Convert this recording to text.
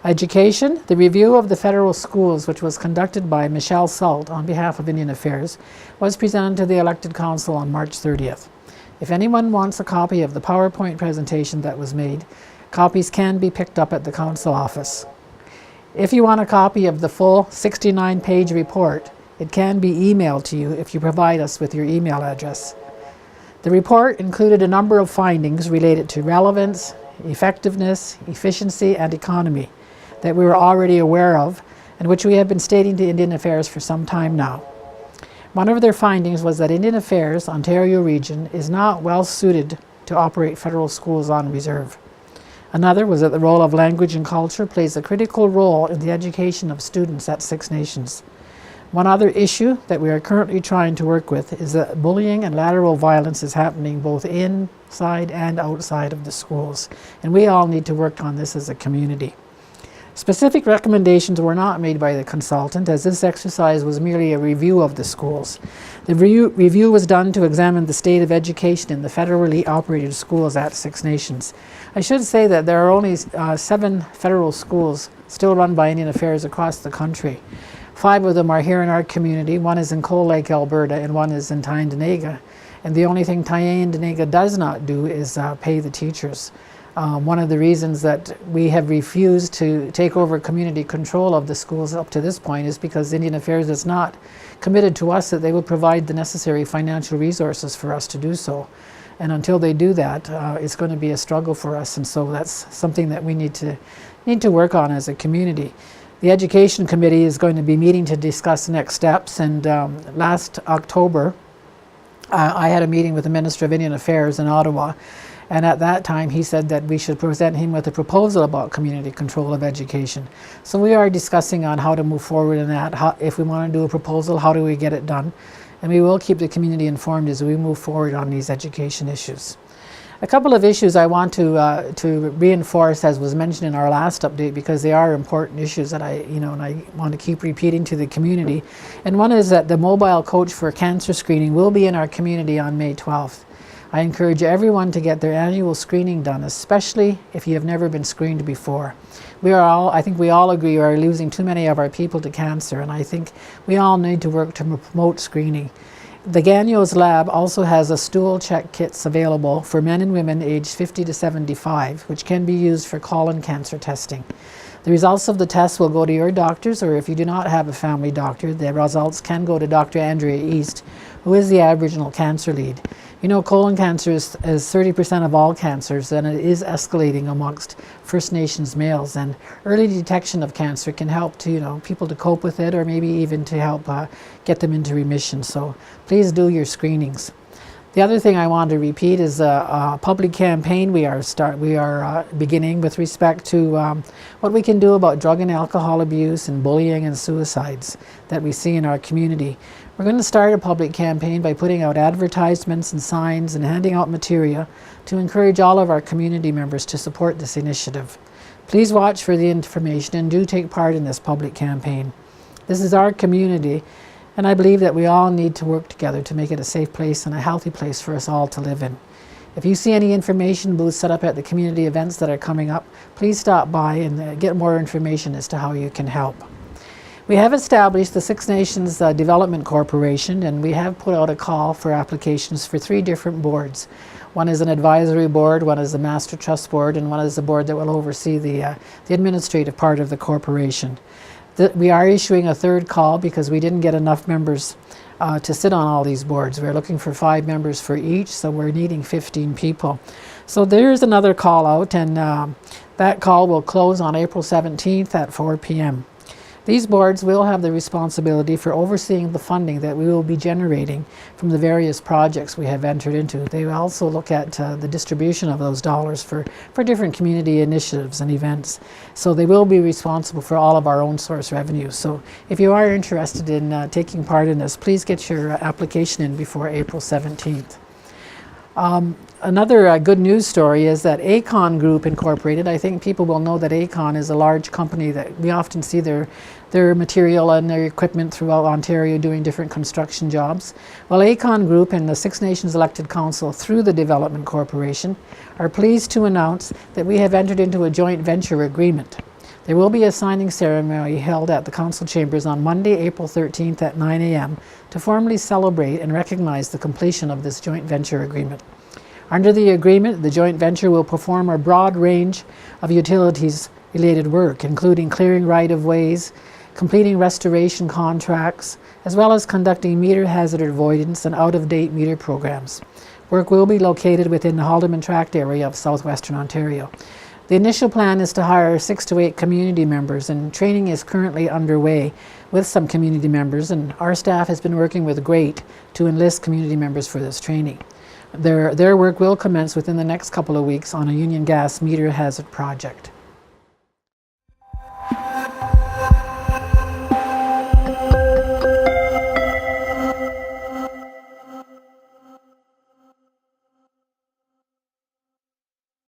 Education, the review of the federal schools, which was conducted by Michelle Salt on behalf of Indian Affairs, was presented to the elected council on March 30th. If anyone wants a copy of the PowerPoint presentation that was made, copies can be picked up at the council office. If you want a copy of the full 69-page report, it can be emailed to you if you provide us with your email address. The report included a number of findings related to relevance, effectiveness, efficiency, and economy that we were already aware of and which we have been stating to Indian Affairs for some time now. One of their findings was that Indian Affairs, Ontario region, is not well suited to operate federal schools on reserve. Another was that the role of language and culture plays a critical role in the education of students at Six Nations. One other issue that we are currently trying to work with is that bullying and lateral violence is happening both inside and outside of the schools, and we all need to work on this as a community. Specific recommendations were not made by the consultant, as this exercise was merely a review of the schools. The review was done to examine the state of education in the federally operated schools at Six Nations. I should say that there are only 7 federal schools still run by Indian Affairs across the country. 5 of them are here in our community. One is in Cold Lake, Alberta, and one is in Tyendinaga. And the only thing Tyendinaga does not do is pay the teachers. One of the reasons that we have refused to take over community control of the schools up to this point is because Indian Affairs has not committed to us that they will provide the necessary financial resources for us to do so. And until they do that, it's going to be a struggle for us, and so that's something that we need to work on as a community. The Education Committee is going to be meeting to discuss next steps, and last October I had a meeting with the Minister of Indian Affairs in Ottawa, and at that time he said that we should present him with a proposal about community control of education. So we are discussing on how to move forward in that. If we want to do a proposal, how do we get it done? And we will keep the community informed as we move forward on these education issues. A couple of issues I want to reinforce, as was mentioned in our last update, because they are important issues that I want to keep repeating to the community. And one is that the mobile coach for cancer screening will be in our community on May 12th. I encourage everyone to get their annual screening done, especially if you have never been screened before. I think we all agree we are losing too many of our people to cancer, and I think we all need to work to promote screening. The Gane Yohs lab also has a stool check kits available for men and women aged 50 to 75, which can be used for colon cancer testing. The results of the test will go to your doctors, or if you do not have a family doctor, the results can go to Dr. Andrea East, who is the Aboriginal Cancer Lead. You know, colon cancer is 30% of all cancers, and it is escalating amongst First Nations males. And early detection of cancer can help to, people to cope with it, or maybe even to help get them into remission. So please do your screenings. The other thing I want to repeat is a public campaign we are beginning with respect to what we can do about drug and alcohol abuse and bullying and suicides that we see in our community. We're going to start a public campaign by putting out advertisements and signs and handing out material to encourage all of our community members to support this initiative. Please watch for the information and do take part in this public campaign. This is our community, and I believe that we all need to work together to make it a safe place and a healthy place for us all to live in. If you see any information booths set up at the community events that are coming up, please stop by and get more information as to how you can help. We have established the Six Nations Development Corporation, and we have put out a call for applications for 3 different boards. One is an advisory board, one is a master trust board, and one is the board that will oversee the administrative part of the corporation. We are issuing a 3rd call because we didn't get enough members to sit on all these boards. We're looking for 5 members for each, so we're needing 15 people. So there's another call out, and that call will close on April 17th at 4 p.m. These boards will have the responsibility for overseeing the funding that we will be generating from the various projects we have entered into. They will also look at the distribution of those dollars for different community initiatives and events. So they will be responsible for all of our own source revenue. So if you are interested in taking part in this, please get your application in before April 17th. Another good news story is that Aecon Group Incorporated, I think people will know that Aecon is a large company that we often see their material and their equipment throughout Ontario doing different construction jobs. Well, Aecon Group and the Six Nations Elected Council through the Development Corporation are pleased to announce that we have entered into a joint venture agreement. There will be a signing ceremony held at the Council Chambers on Monday, April 13th at 9 a.m. to formally celebrate and recognize the completion of this joint venture agreement. Under the agreement, the joint venture will perform a broad range of utilities-related work, including clearing right-of-ways, completing restoration contracts, as well as conducting meter hazard avoidance and out-of-date meter programs. Work will be located within the Haldeman Tract area of southwestern Ontario. The initial plan is to hire 6 to 8 community members, and training is currently underway with some community members, and our staff has been working with GREAT to enlist community members for this training. Their work will commence within the next couple of weeks on a Union Gas meter hazard project.